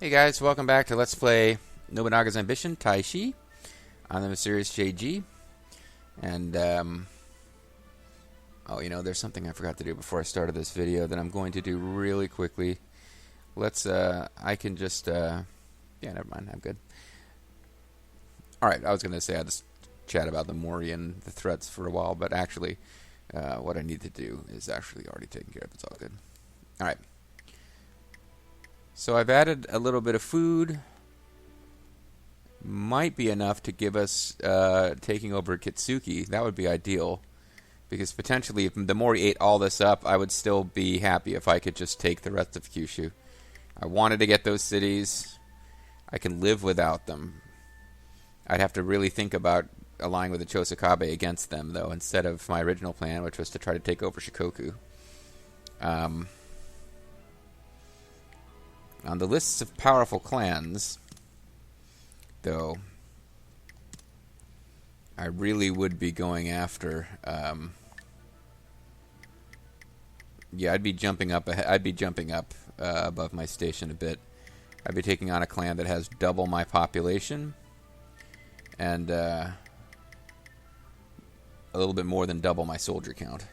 Hey guys, welcome back to Let's Play Nobunaga's Ambition, Taishi. I'm the mysterious JG. And, oh, you know, there's something I forgot to do before I started this video that I'm going to do really quickly. I can just, yeah, never mind, I'm good. Alright, I was going to say I'd just chat about the Mōri and the threats for a while, but actually, what I need to do is actually already taken care of. It's all good. Alright. So I've added a little bit of food. Might be enough to give us taking over Kitsuki. That would be ideal. Because potentially, if the Mōri ate all this up, I would still be happy if I could just take the rest of Kyushu. I wanted to get those cities. I can live without them. I'd have to really think about allying with the Chosakabe against them, though, instead of my original plan, which was to try to take over Shikoku. On the lists of powerful clans, though, I really would be going after. Yeah, I'd be jumping up. Above my station a bit. I'd be taking on a clan that has double my population, and a little bit more than double my soldier count.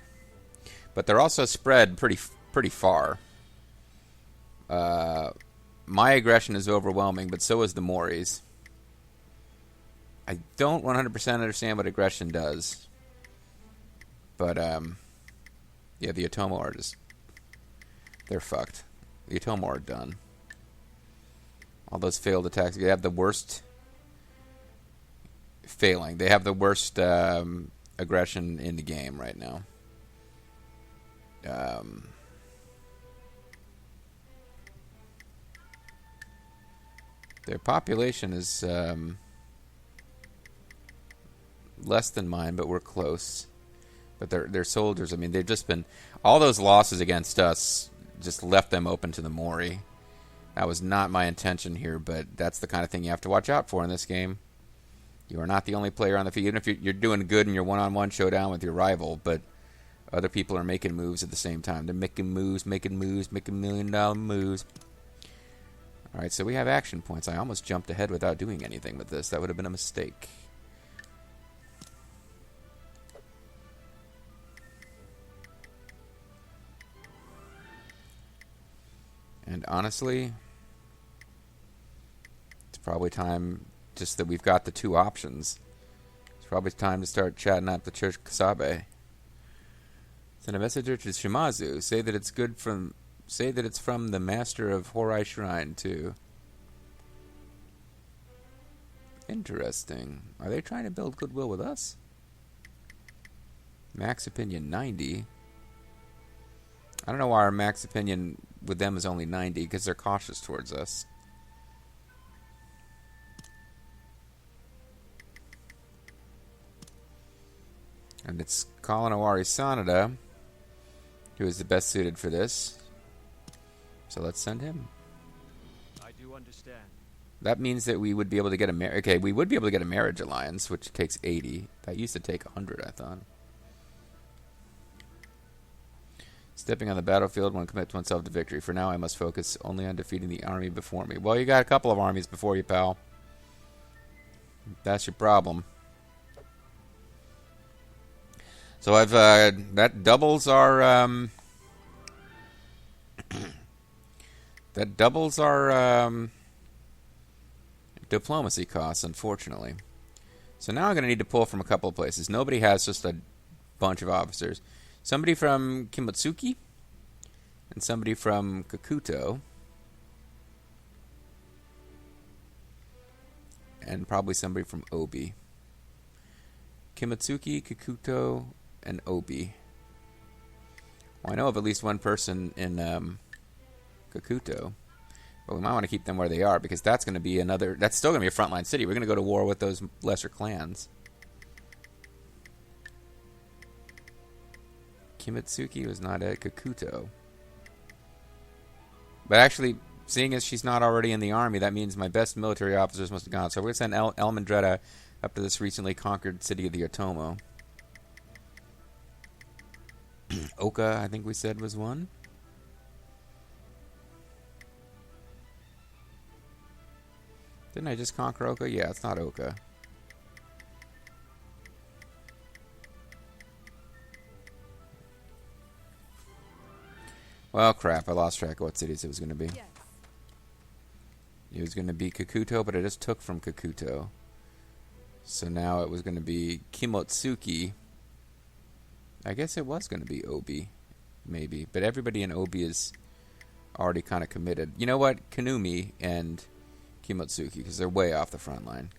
But they're also spread pretty far. My aggression is overwhelming, but so is the Mōri's. I don't 100% understand what aggression does. But, yeah, the Ōtomo are just... they're fucked. The Ōtomo are done. All those failed attacks. They have the worst... failing. They have the worst aggression in the game right now. Their population is less than mine, but we're close. But their soldiers, I mean, they've just been... all those losses against us just left them open to the Mōri. That was not my intention here, but that's the kind of thing you have to watch out for in this game. You are not the only player on the field, even if you're doing good in your one-on-one showdown with your rival, but other people are making moves at the same time. They're making moves, making million-dollar moves. Alright, so we have action points. I almost jumped ahead without doing anything with this. That would have been a mistake. And honestly, it's probably time, just that we've got the two options. It's probably time to start chatting up the Church Kasabe. Send a messenger to Shimazu. Say that it's from the master of Horai Shrine, too. Interesting. Are they trying to build goodwill with us? Max opinion 90. I don't know why our max opinion with them is only 90, because they're cautious towards us. And it's Kalanowari Sanada who is the best suited for this. So let's send him. I do understand. That means that we would be able to get a marriage. Okay, we would be able to get a marriage alliance, which takes 80. That used to take 100, I thought. Stepping on the battlefield, one commit oneself to victory. For now, I must focus only on defeating the army before me. Well, you got a couple of armies before you, pal. That's your problem. So I've that doubles our diplomacy costs, unfortunately. So now I'm going to need to pull from a couple of places. Nobody has just a bunch of officers. Somebody from Kimotsuki and somebody from Kakuto. And probably somebody from Obi. Kimotsuki, Kakuto, and Obi. Well, I know of at least one person in Kakuto. But we might want to keep them where they are, because that's going to be another... that's still going to be a frontline city. We're going to go to war with those lesser clans. Kimitsuki was not at Kakuto. But actually, seeing as she's not already in the army, that means my best military officers must have gone. So we're going to send Elmandretta up to this recently conquered city of the Ōtomo. Oka, I think we said, was one. Didn't I just conquer Oka? Yeah, it's not Oka. Well, crap. I lost track of what cities it was going to be. Yes. It was going to be Kakuto, but I just took from Kakuto. So now it was going to be Kimotsuki. I guess it was going to be Obi. Maybe. But everybody in Obi is already kind of committed. You know what? Kanumi and Kimotsuki, because they're way off the front line.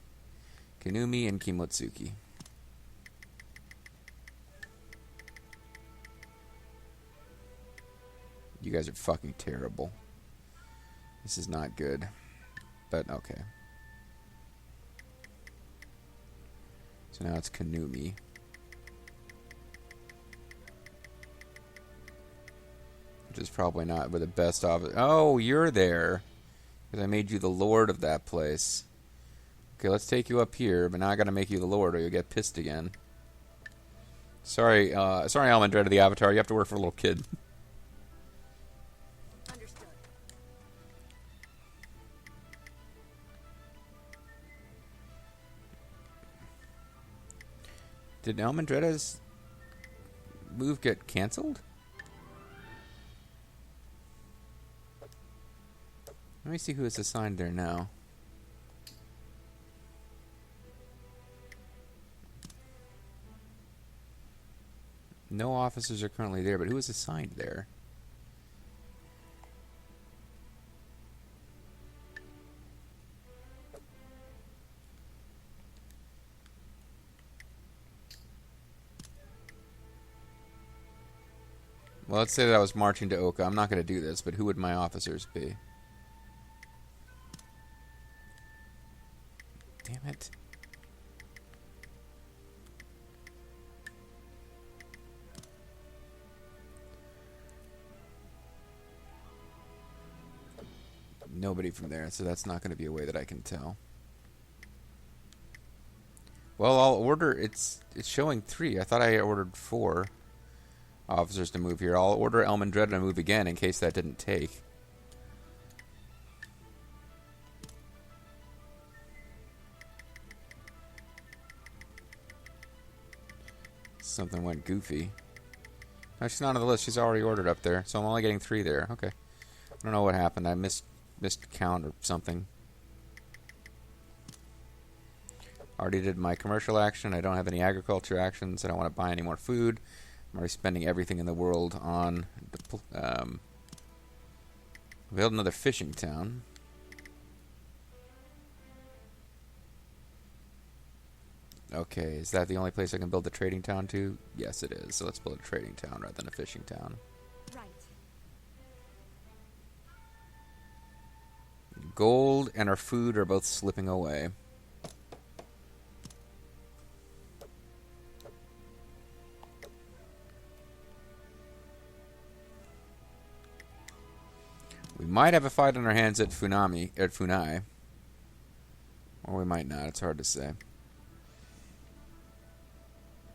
Kanumi and Kimotsuki. You guys are fucking terrible. This is not good. But, okay. So now it's Kanumi. Which is probably not where the best office... Oh, you're there. Because I made you the lord of that place. Okay, let's take you up here, but now I gotta make you the lord or you'll get pissed again. Sorry, Almondretta the Avatar, you have to work for a little kid. Understood. Did Almondretta's move get cancelled? Let me see who is assigned there now. No officers are currently there, but who is assigned there? Well, let's say that I was marching to Oka. I'm not going to do this, but who would my officers be? Damn it. Nobody from there, so that's not going to be a way that I can tell. Well, I'll order... It's showing 3. I thought I ordered 4 officers to move here. I'll order Almondretta to move again in case that didn't take. Something went goofy. No, she's not on the list. She's already ordered up there, so I'm only getting 3 there. Okay. I don't know what happened. I missed count or something. Already did my commercial action. I don't have any agriculture actions. I don't want to buy any more food. I'm already spending everything in the world on build another fishing town. Okay, is that the only place I can build a trading town to? Yes, it is. So let's build a trading town rather than a fishing town. Right. Gold and our food are both slipping away. We might have a fight on our hands at Funai. Or we might not, it's hard to say.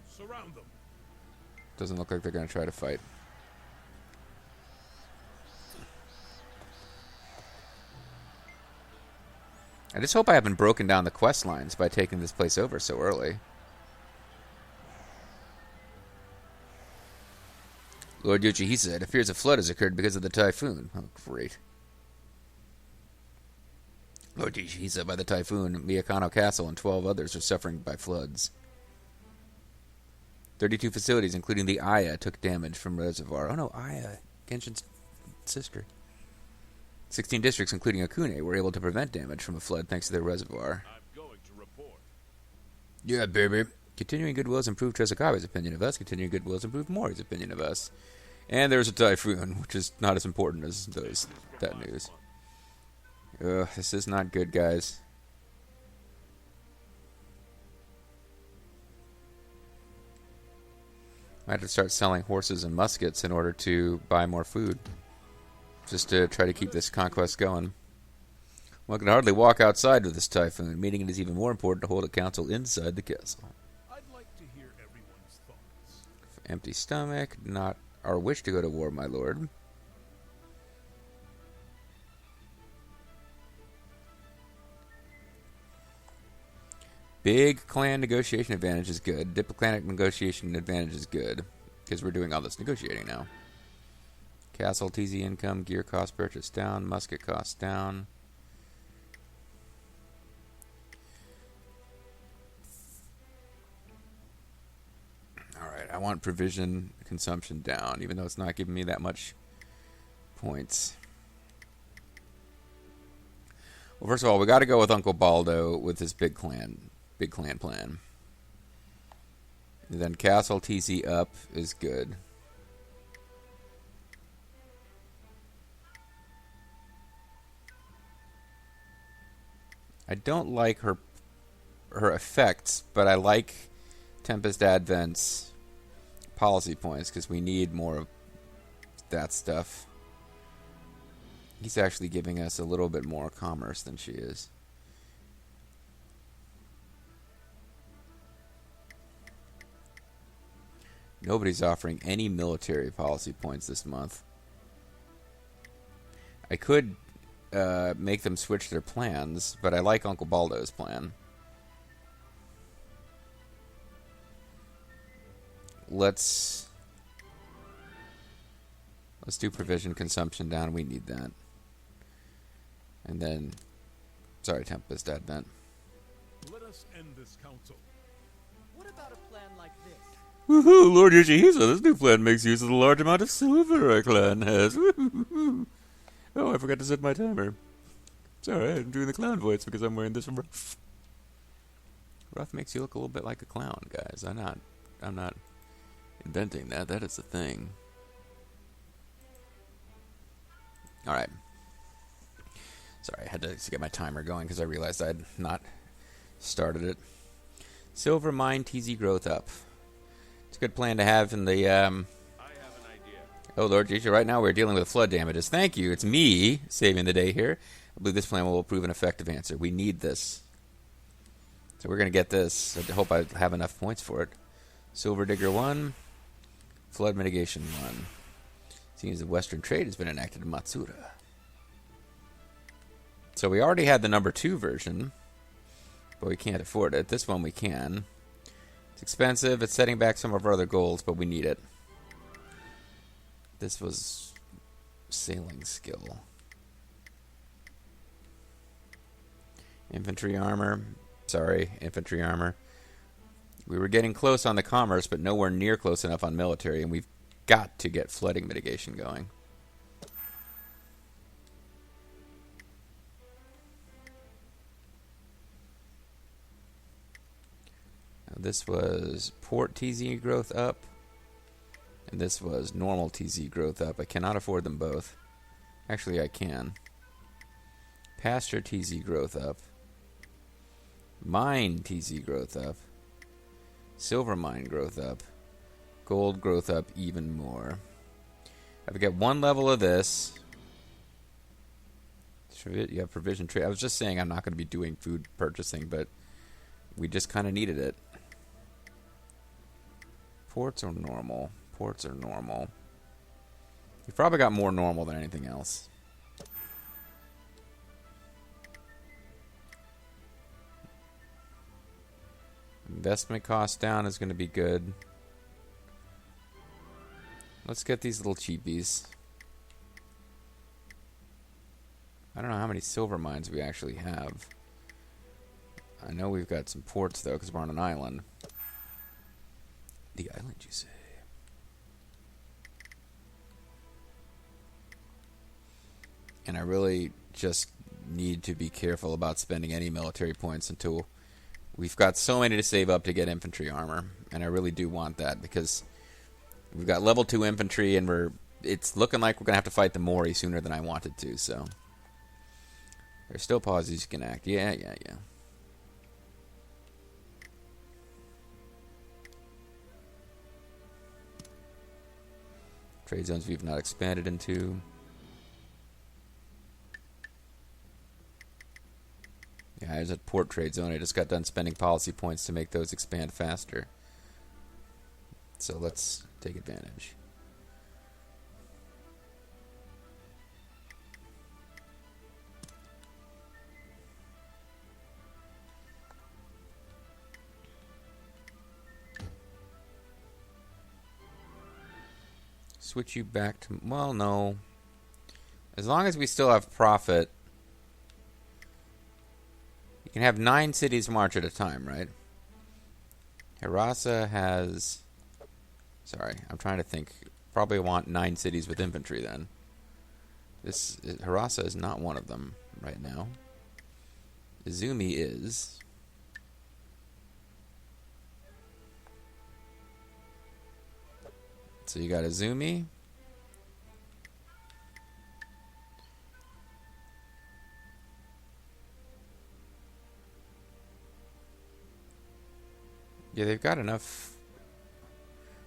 Surround them. Doesn't look like they're going to try to fight. I just hope I haven't broken down the quest lines by taking this place over so early. Lord Yoshihisa, it appears a flood has occurred because of the typhoon. Oh, great. Lord Yoshihisa, by the typhoon, Miyakano Castle and 12 others are suffering by floods. 32 facilities, including the Aya, took damage from reservoir. Oh no, Aya, Genshin's sister. 16 districts, including Akune, were able to prevent damage from a flood thanks to their reservoir. I'm going to report. Yeah, baby. Continuing goodwill has improved Tresakabe's opinion of us. Continuing goodwill has improved Mōri's opinion of us. And there's a typhoon, which is not as important as that news. Ugh, this is not good, guys. I had to start selling horses and muskets in order to buy more food. Just to try to keep this conquest going. One can hardly walk outside with this typhoon, meaning it is even more important to hold a council inside the castle. I'd like to hear everyone's thoughts. Empty stomach, not our wish to go to war, my lord. Big clan negotiation advantage is good. Diplomatic negotiation advantage is good. Because we're doing all this negotiating now. Castle TZ income, gear cost purchase down, musket cost down. Alright, I want provision consumption down, even though it's not giving me that much points. Well, first of all, we got to go with Uncle Baldo with his big clan plan. And then Castle TC up is good. I don't like her effects, but I like Tempest Advent's policy points because we need more of that stuff. He's actually giving us a little bit more commerce than she is. Nobody's offering any military policy points this month. I could make them switch their plans, but I like Uncle Baldo's plan. Let's do provision consumption down. We need that. And then, sorry, Tempest Advent. Let us end this council. What about a plan like this? Woohoo, Lord Yoshihiso, this new plan makes use of the large amount of silver our clan has. Woo-hoo-hoo. Oh, I forgot to set my timer. Sorry, I'm doing the clown voice because I'm wearing this ruff. Ruff makes you look a little bit like a clown, guys. I'm not inventing that. That is the thing. Alright. Sorry, I had to get my timer going because I realized I'd not started it. Silver Mine TZ growth up. It's a good plan to have in the, I have an idea. Oh, Lord Jisha, right now we're dealing with flood damages. Thank you. It's me saving the day here. I believe this plan will prove an effective answer. We need this. So we're going to get this. I hope I have enough points for it. Silver Digger 1. Flood Mitigation 1. Seems that Western trade has been enacted in Matsura. So we already had the number 2 version, but we can't afford it. This one we can. It's expensive. It's setting back some of our other goals, but we need it. This was sailing skill. Infantry armor. Sorry, infantry armor. We were getting close on the commerce, but nowhere near close enough on military, and we've got to get flooding mitigation going. Now this was port TZ growth up, and this was normal TZ growth up. I cannot afford them both. Actually, I can. Pasture TZ growth up. Mine TZ growth up. Silver mine growth up. Gold growth up even more. If I get one level of this, you have provision trade. I was just saying I'm not going to be doing food purchasing, but we just kind of needed it. Ports are normal. Ports are normal. We've probably got more normal than anything else. Investment cost down is going to be good. Let's get these little cheapies. I don't know how many silver mines we actually have. I know we've got some ports, though, because we're on an island. The island, you say? And I really just need to be careful about spending any military points until we've got so many to save up to get infantry armor. And I really do want that because we've got level 2 infantry and it's looking like we're going to have to fight the Mōri sooner than I wanted to, so. There's still pauses you can act. Yeah. Trade zones we've not expanded into. Yeah, there's a port trade zone. I just got done spending policy points to make those expand faster. So let's take advantage. Switch you back to... Well, no. As long as we still have profit... You can have 9 cities march at a time, right? Hirasa has... Sorry, I'm trying to think. Probably want 9 cities with infantry then. Hirasa is not one of them right now. Izumi is. So you got Izumi. Yeah, they've got enough.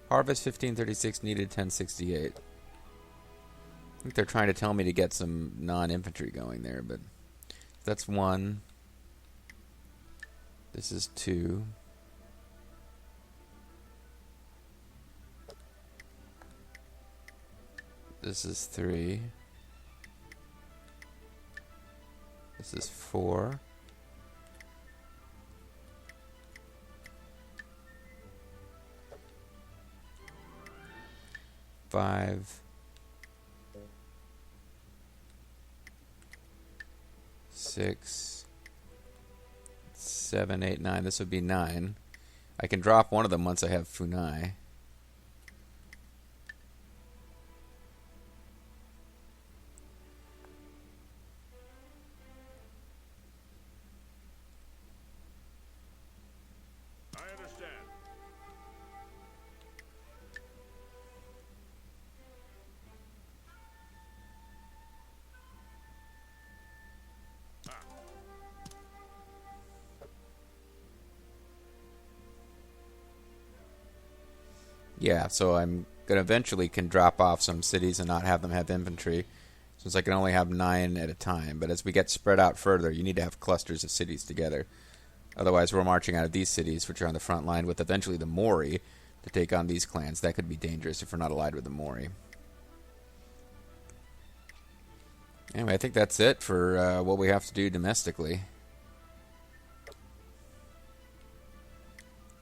Harvest 1536 needed 1068. I think they're trying to tell me to get some non-infantry going there, but that's 1. This is 2. This is 3. This is 4. Five, 6, 7, 8, 9. This would be 9. I can drop one of them once I have Funai. Yeah, so I'm going to eventually can drop off some cities and not have them have infantry, since I can only have 9 at a time. But as we get spread out further, you need to have clusters of cities together. Otherwise, we're marching out of these cities, which are on the front line, with eventually the Mōri to take on these clans. That could be dangerous if we're not allied with the Mōri. Anyway, I think that's it for what we have to do domestically.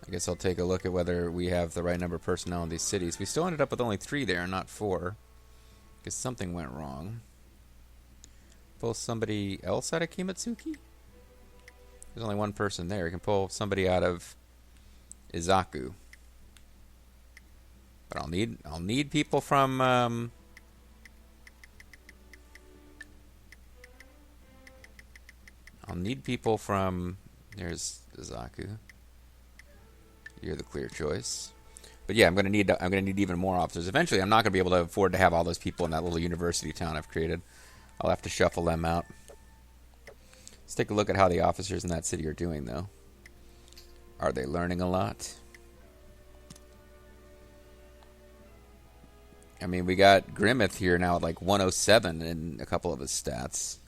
I guess I'll take a look at whether we have the right number of personnel in these cities. We still ended up with only 3 there, not 4. Because something went wrong. Pull somebody else out of Kimitsuki? There's only 1 person there. You can pull somebody out of Izaku. But I'll need people from there's Izaku. You're the clear choice. But yeah, I'm gonna need even more officers. Eventually, I'm not gonna be able to afford to have all those people in that little university town I've created. I'll have to shuffle them out. Let's take a look at how the officers in that city are doing, though. Are they learning a lot? I mean, we got Grimmeth here now at like 107 in a couple of his stats.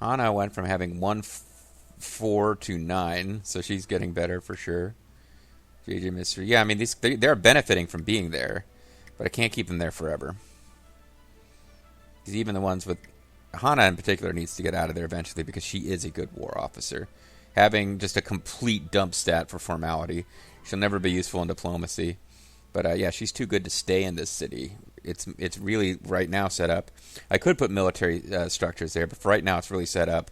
Hana went from having 4 to 9, so she's getting better for sure. JJ Mystery. Yeah, I mean, they're benefiting from being there, but I can't keep them there forever. Because even the ones with... Hana in particular needs to get out of there eventually because she is a good war officer. Having just a complete dump stat for formality. She'll never be useful in diplomacy. But yeah, she's too good to stay in this city. It's really right now set up. I could put military structures there, but for right now it's really set up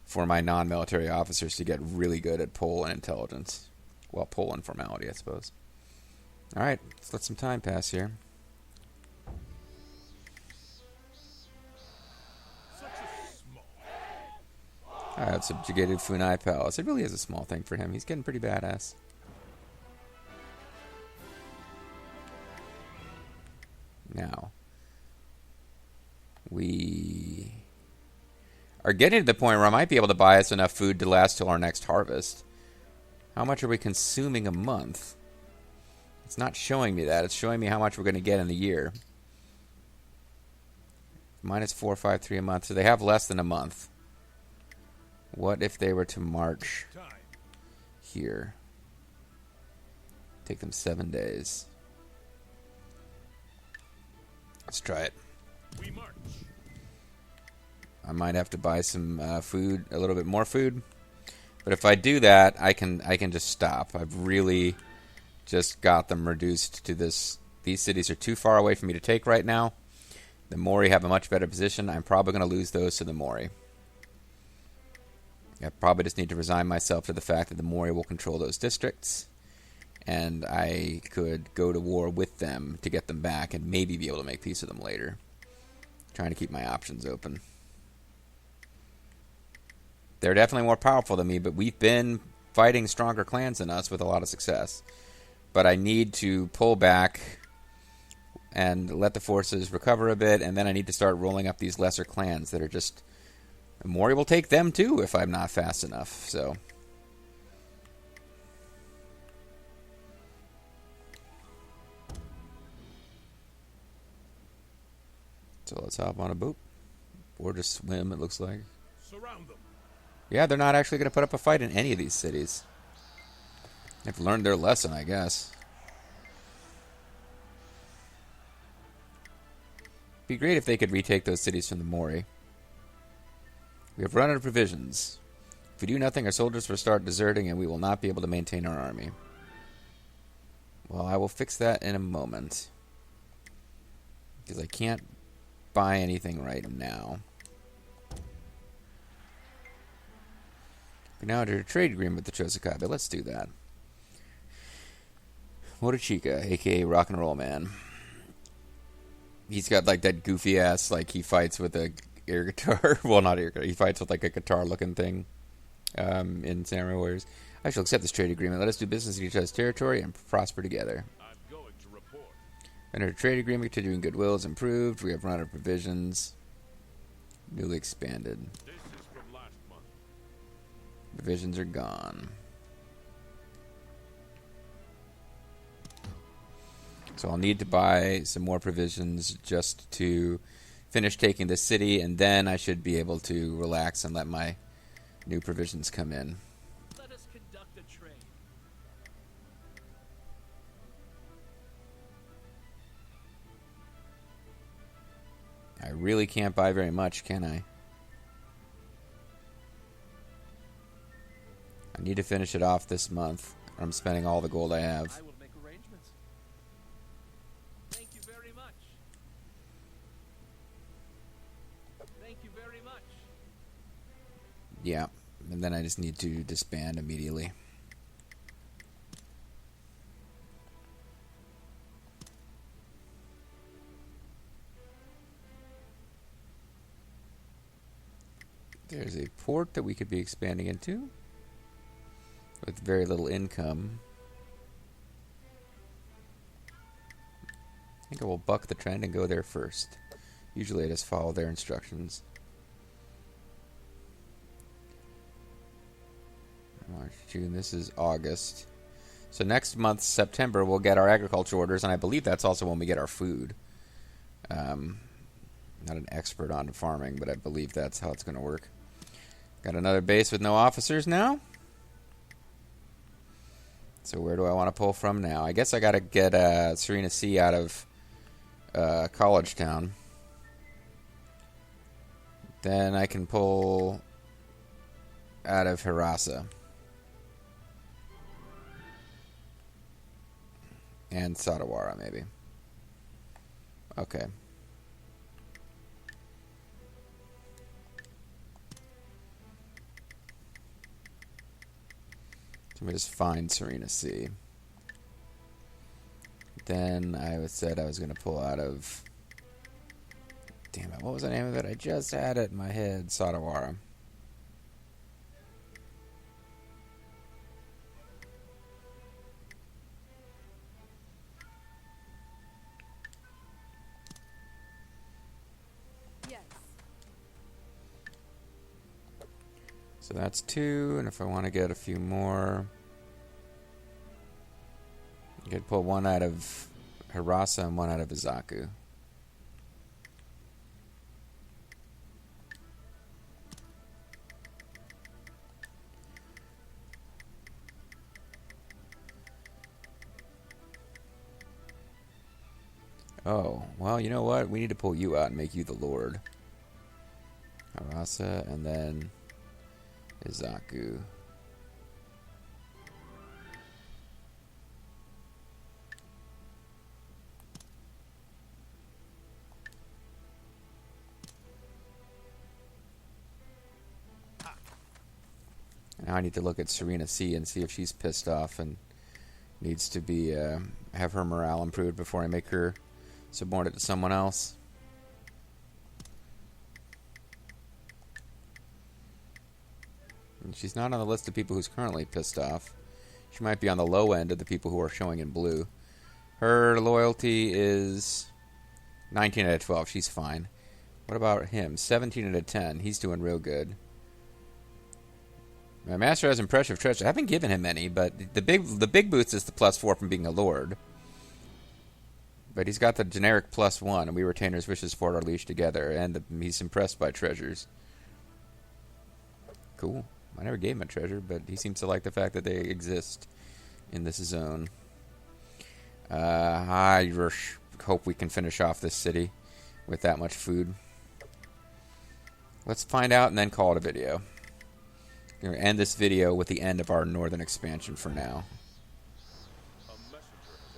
for my non-military officers to get really good at pull and intelligence. Well, pull and formality, I suppose. Alright, let's let some time pass here. Alright, subjugated Funai Palace. It really is a small thing for him. He's getting pretty badass. Now, we are getting to the point where I might be able to buy us enough food to last till our next harvest. How much are we consuming a month? It's not showing me that. It's showing me how much we're going to get in the year. Minus 453 a month. So they have less than a month. What if they were to march here? Take them 7 days. Let's try it. We march. I might have to buy some food, a little bit more food. But if I do that, I can just stop. I've really just got them reduced to this. These cities are too far away for me to take right now. The Mōri have a much better position. I'm probably going to lose those to the Mōri. I probably just need to resign myself to the fact that the Mōri will control those districts. And I could go to war with them to get them back and maybe be able to make peace with them later. Trying to keep my options open. They're definitely more powerful than me, but we've been fighting stronger clans than us with a lot of success. But I need to pull back and let the forces recover a bit, and then I need to start rolling up these lesser clans that are just... Mōri will take them too if I'm not fast enough, so... So let's hop on a boat. Or just swim, it looks like. Surround them. Yeah, they're not actually going to put up a fight in any of these cities. They've learned their lesson, I guess. Be great if they could retake those cities from the Mōri. We have run out of provisions. If we do nothing, our soldiers will start deserting and we will not be able to maintain our army. Well, I will fix that in a moment. Because I can't buy anything right now. We now enter a trade agreement with the Chosokabe. Let's do that. Morichika, aka Rock and Roll Man. He's got like that goofy ass, like he fights with a air guitar. Well, not air guitar. He fights with like a guitar looking thing in Samurai Warriors. I shall accept this trade agreement. Let us do business in each other's territory and prosper together. I'm going to report. Enter a trade agreement. Continuing goodwill is improved. We have run out of provisions. Newly expanded. This is from last month. Provisions are gone. So I'll need to buy some more provisions just to finish taking this city, and then I should be able to relax and let my new provisions come in. Let us conduct a trade. I really can't buy very much, can I? I need to finish it off this month. I'm spending all the gold I have. I will make arrangements. Thank you very much. Thank you very much. Yeah, and then I just need to disband immediately. There's a port that we could be expanding into with very little income. I think I will buck the trend and go there first. Usually I just follow their instructions. March, June, this is August. So next month, September, we'll get our agriculture orders, and I believe that's also when we get our food. Not an expert on farming, but I believe that's how it's going to work. Got another base with no officers now. So where do I want to pull from now? I guess I got to get Serena Sea out of College Town. Then I can pull out of Hirasa. And Sadawara, maybe. Okay. So let me just find Serena Sea. Then I said I was going to pull out of... Damn it, what was the name of it? I just had it in my head. Sadawara. Yes. So that's 2, and if I want to get a few more... I could pull one out of Hirasa and one out of Izaku. Oh, well, you know what? We need to pull you out and make you the Lord. Hirasa and then Izaku. Now I need to look at Serena C and see if she's pissed off and needs to be have her morale improved before I make her subordinate to someone else. And she's not on the list of people who's currently pissed off. She might be on the low end of the people who are showing in blue. Her loyalty is 19 out of 12. She's fine. What about him? 17 out of 10. He's doing real good. My master has impressive treasure. I haven't given him any, but the big boost is the +4 from being a lord. But he's got the generic +1, and we retain his wishes for our leash together, and he's impressed by treasures. Cool. I never gave him a treasure, but he seems to like the fact that they exist in this zone. I hope we can finish off this city with that much food. Let's find out and then call it a video. We're going to end this video with the end of our northern expansion for now. A messenger has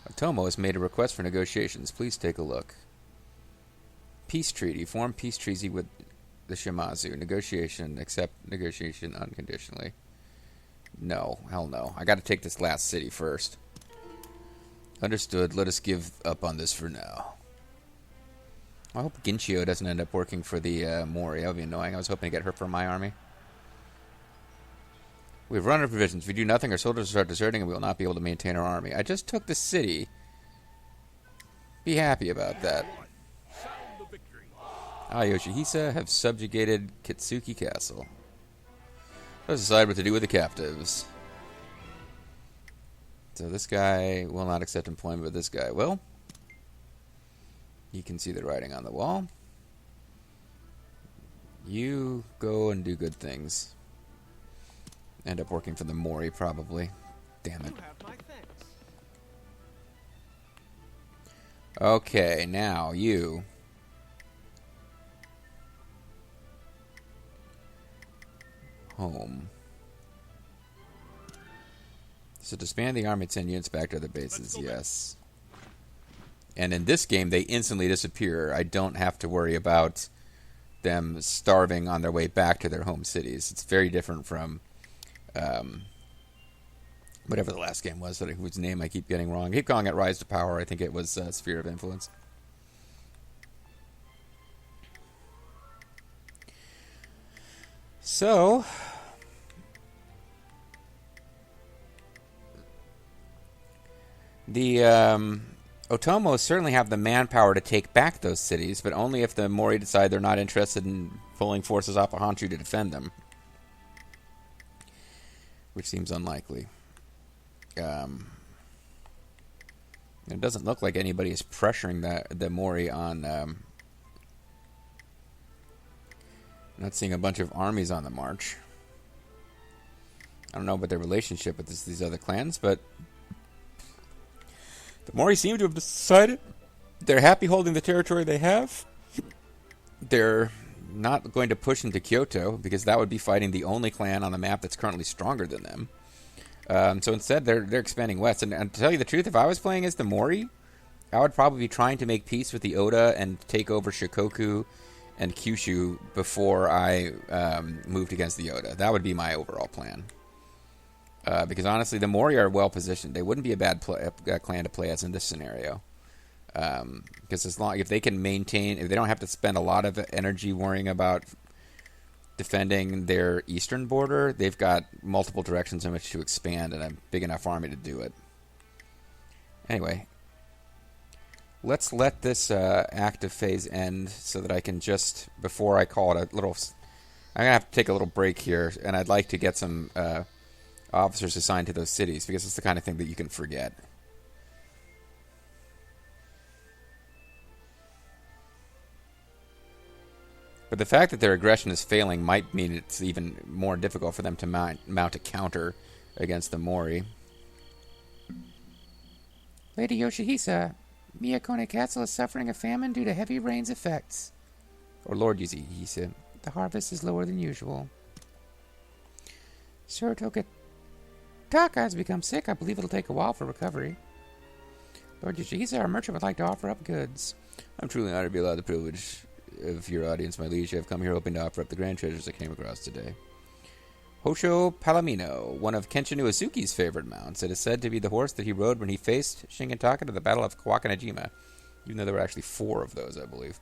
arrived. Ōtomo has made a request for negotiations. Please take a look. Peace treaty. Form peace treaty with the Shimazu. Negotiation. Accept negotiation unconditionally. No. Hell no. I got to take this last city first. Understood. Let us give up on this for now. I hope Ginchio doesn't end up working for the Mōri. That would be annoying. I was hoping to get her for my army. We've run out of provisions. If we do nothing, our soldiers will start deserting and we will not be able to maintain our army. I just took the city. Be happy about that. Sound the victory. Yoshihisa have subjugated Kitsuki Castle. Let's decide what to do with the captives. So this guy will not accept employment, but this guy will. You can see the writing on the wall. You go and do good things. End up working for the Mōri, probably. Damn it. You have my thanks. Okay, now you. Home. So disband the army 10 units back to other bases, yes. And in this game, they instantly disappear. I don't have to worry about them starving on their way back to their home cities. It's very different from whatever the last game was, whose name I keep getting wrong. I keep calling it Rise to Power. I think it was Sphere of Influence. So, the Ōtomo certainly have the manpower to take back those cities, but only if the Mōri decide they're not interested in pulling forces off of Honshu to defend them. Which seems unlikely. It doesn't look like anybody is pressuring the Mōri on... not seeing a bunch of armies on the march. I don't know about their relationship with these other clans, but... the Mōri seem to have decided they're happy holding the territory they have. They're not going to push into Kyoto, because that would be fighting the only clan on the map that's currently stronger than them. So instead, they're expanding west. And to tell you the truth, if I was playing as the Mōri, I would probably be trying to make peace with the Oda and take over Shikoku and Kyushu before I moved against the Oda. That would be my overall plan. Because honestly, the Mōri are well positioned. They wouldn't be a bad clan to play as in this scenario. Because if they can maintain, if they don't have to spend a lot of energy worrying about defending their eastern border, they've got multiple directions in which to expand and a big enough army to do it. Anyway, let's let this active phase end so that I can just, before I call it a little, I'm going to have to take a little break here, and I'd like to get some officers assigned to those cities, because it's the kind of thing that you can forget. But the fact that their aggression is failing might mean it's even more difficult for them to mount a counter against the Mōri. Lady Yoshihisa, Miyakone Castle is suffering a famine due to heavy rain's effects. Or Lord Yoshihisa, the harvest is lower than usual. Sir Tokataka has become sick. I believe it'll take a while for recovery. Lord Yoshihisa, our merchant would like to offer up goods. I'm truly honored to be allowed the privilege of your audience, my liege. I've come here hoping to offer up the grand treasures I came across today. Hosho Palomino, one of Kenshin Uesugi's favorite mounts. It is said to be the horse that he rode when he faced Shingetaka at the Battle of Kawakanejima, even though there were actually 4 of those, I believe.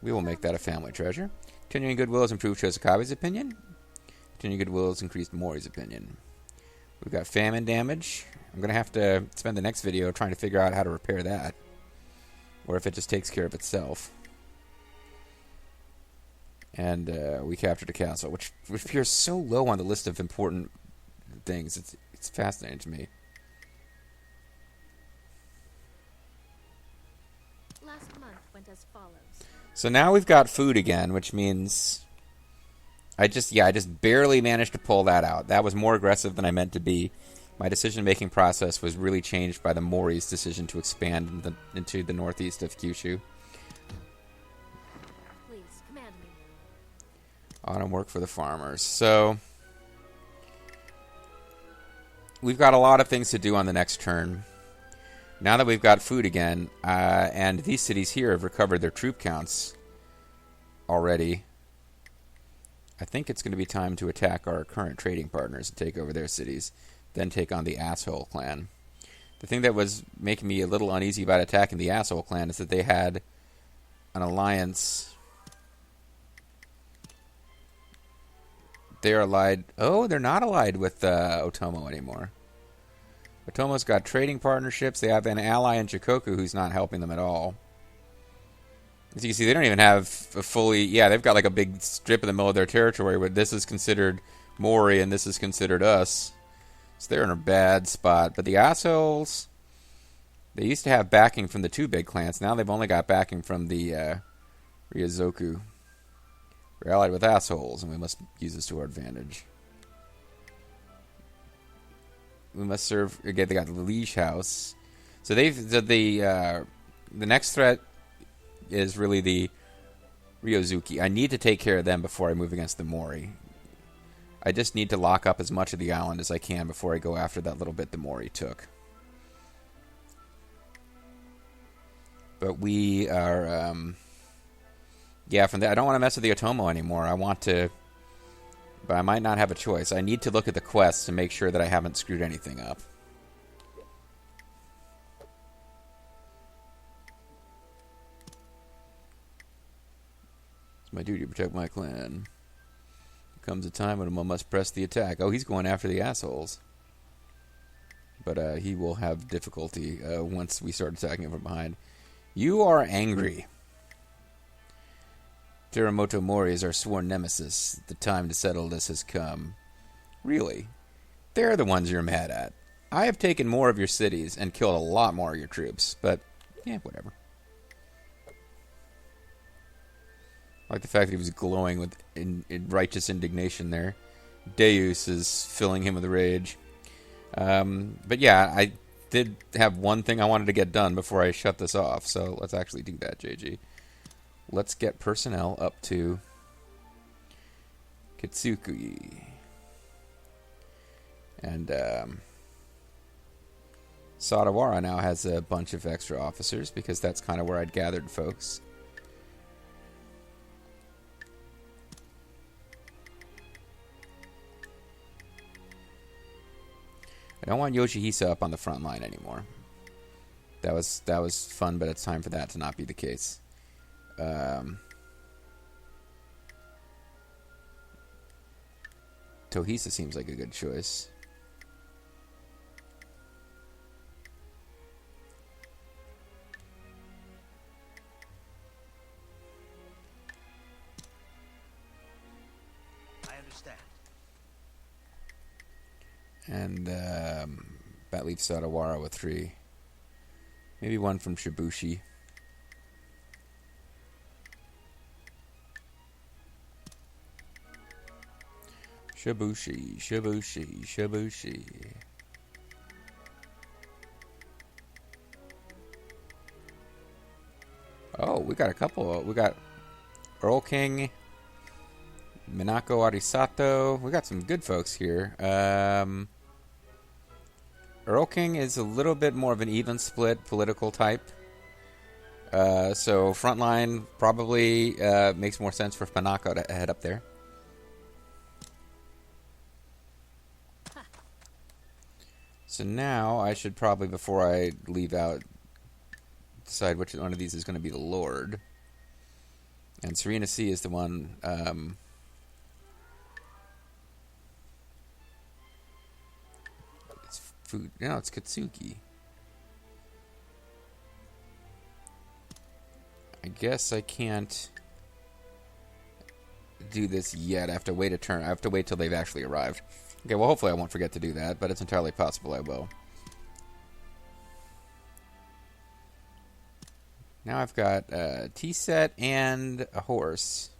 We will make that a family treasure. Continuing goodwill has improved Chosokabe's opinion. Continuing goodwill has increased Mōri's opinion. We've got famine damage. I'm going to have to spend the next video trying to figure out how to repair that. Or if it just takes care of itself. And we captured a castle, which appears so low on the list of important things. It's fascinating to me. Last month went as follows. So now we've got food again, which means I just barely managed to pull that out. That was more aggressive than I meant to be. My decision-making process was really changed by the Mōri's decision to expand into the northeast of Kyushu. Please, command me. Autumn work for the farmers. So we've got a lot of things to do on the next turn. Now that we've got food again, and these cities here have recovered their troop counts already, I think it's going to be time to attack our current trading partners and take over their cities, then take on the Asshole Clan. The thing that was making me a little uneasy about attacking the Asshole Clan is that they had an alliance. They're allied. Oh, they're not allied with Ōtomo anymore. Ōtomo's got trading partnerships. They have an ally in Shikoku who's not helping them at all. As you can see, they don't even have a fully... Yeah, they've got like a big strip in the middle of their territory where this is considered Mōri and this is considered us. So they're in a bad spot. But the assholes, they used to have backing from the 2 big clans. Now they've only got backing from the Ryozoku. We're allied with assholes, and we must use this to our advantage. We must serve... Again, they got the Liege House. So the next threat is really the Ryozuki. I need to take care of them before I move against the Mōri. I just need to lock up as much of the island as I can before I go after that little bit the Mōri took. But we are... yeah, from there, I don't want to mess with the Ōtomo anymore. I want to... But I might not have a choice. I need to look at the quests to make sure that I haven't screwed anything up. It's my duty to protect my clan. There comes a time when one must press the attack. Oh, he's going after the assholes. But he will have difficulty once we start attacking him from behind. You are angry. Teramoto Mōri is our sworn nemesis. The time to settle this has come. Really? They're the ones you're mad at. I have taken more of your cities and killed a lot more of your troops, but, yeah, whatever. I like the fact that he was glowing with righteous indignation there. Deus is filling him with rage. But yeah, I did have one thing I wanted to get done before I shut this off, so let's actually do that, JG. Let's get personnel up to Kitsuki. And Sadawara now has a bunch of extra officers because that's kind of where I'd gathered folks. I don't want Yoshihisa up on the front line anymore. That was fun, but it's time for that to not be the case. Tohisa seems like a good choice. I understand. And that leaves Sadawara with 3. Maybe one from Shibushi. Shibushi. Oh, we got a couple. We got Earl King, Minako Arisato. We got some good folks here. Earl King is a little bit more of an even split political type. So frontline probably makes more sense for Minako to head up there. So now I should probably, before I leave out, decide which one of these is going to be the Lord. And Serena C is the one... it's food. No, it's Kitsuki. I guess I can't do this yet. I have to wait a turn. I have to wait till they've actually arrived. Okay, well, hopefully I won't forget to do that, but it's entirely possible I will. Now I've got a tea set and a horse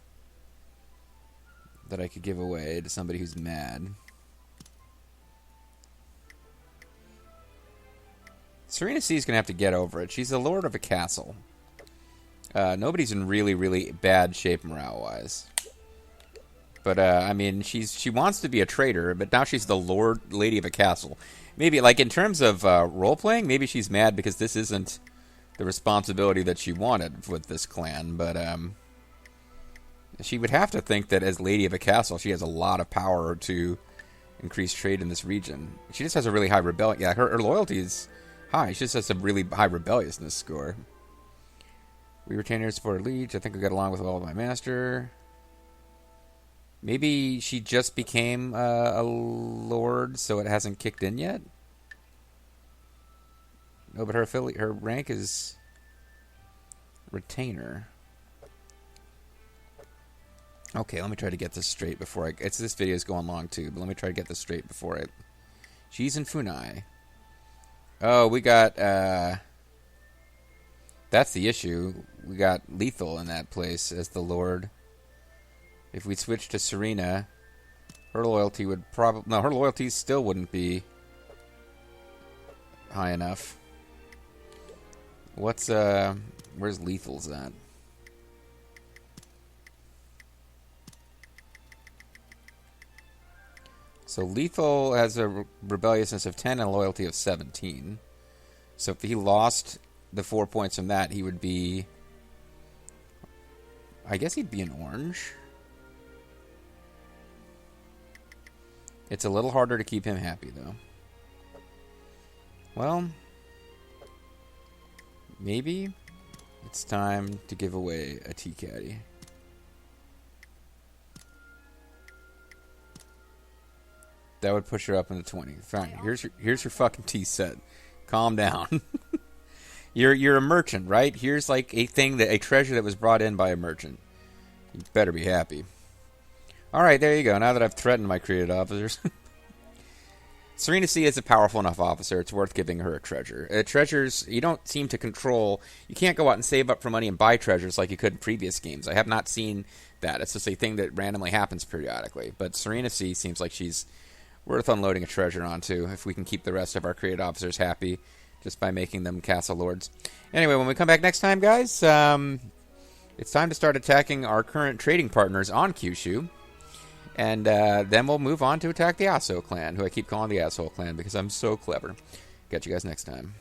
that I could give away to somebody who's mad. Serena C is going to have to get over it. She's the lord of a castle. Nobody's in really, really bad shape morale-wise. But, I mean, she wants to be a trader, but now she's the lady of a castle. Maybe, like, in terms of role-playing, maybe she's mad because this isn't the responsibility that she wanted with this clan. But, she would have to think that as lady of a castle, she has a lot of power to increase trade in this region. She just has a really high rebellion. Yeah, her loyalty is high. She just has a really high rebelliousness score. We retain her support liege. I think I got along with all of my master. Maybe she just became a lord, so it hasn't kicked in yet? No, but her rank is retainer. Okay, let me try to get this straight before I... this video is going long, too, but let me try to get this straight before I... She's in Funai. Oh, we got... That's the issue. We got Lethal in that place as the lord. If we switch to Serena, her loyalty would probably... No, her loyalty still wouldn't be high enough. What's, where's Lethal's at? So Lethal has a rebelliousness of 10 and a loyalty of 17. So if he lost the 4 points from that, he would be... I guess he'd be an orange. It's a little harder to keep him happy, though. Well, maybe it's time to give away a tea caddy. That would push her up into 20. Fine. Here's your fucking tea set. Calm down. You're a merchant, right? Here's like a treasure that was brought in by a merchant. You better be happy. All right, there you go. Now that I've threatened my created officers. Serena C is a powerful enough officer. It's worth giving her a treasure. Treasures, you don't seem to control. You can't go out and save up for money and buy treasures like you could in previous games. I have not seen that. It's just a thing that randomly happens periodically. But Serena C seems like she's worth unloading a treasure onto if we can keep the rest of our created officers happy just by making them castle lords. Anyway, when we come back next time, guys, it's time to start attacking our current trading partners on Kyushu. And then we'll move on to attack the Aso clan, who I keep calling the Asshole clan because I'm so clever. Catch you guys next time.